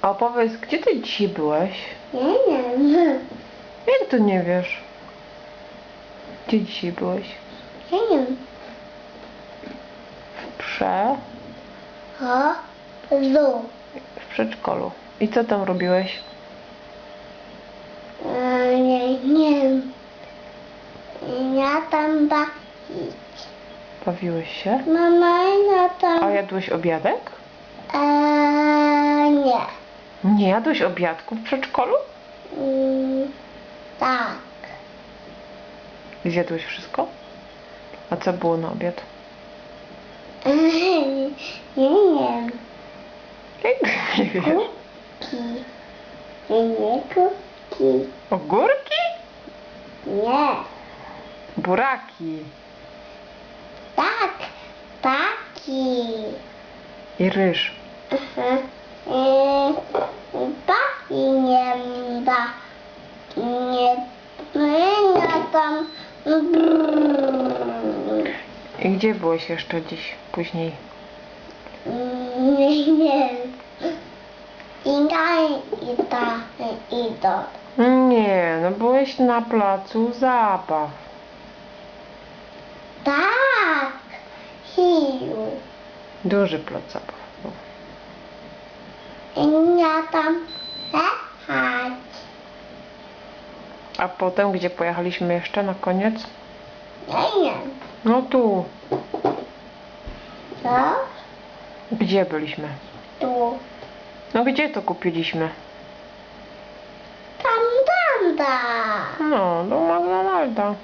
A opowiedz, gdzie ty dzisiaj byłeś? Nie wiem. Jak to nie wiesz? Gdzie dzisiaj byłeś? Nie wiem. W przedszkolu. I co tam robiłeś? Nie wiem. Ja tam bawić. Bawiłeś się? Mama, ja tam... A jadłeś obiadek? Nie. Nie jadłeś obiadku w przedszkolu? Tak. Zjadłeś wszystko? A co było na obiad? Nie wiem. Nie wiesz. Kuki. Nie kuki. Ogórki? Nie. Buraki. Tak. Taki. I ryż. Taki nie da. Nie. Ja tam... I gdzie byłeś jeszcze dziś później? Nie wiem. Idą. Nie, no byłeś na placu zabaw. Tak. Hiu. Duży plac zabaw był. Ja tam jechać. A potem gdzie pojechaliśmy jeszcze na koniec? Nie wiem. No tu. Co? Gdzie byliśmy? Tu. No gdzie to kupiliśmy? Tam. No, do McDonalda.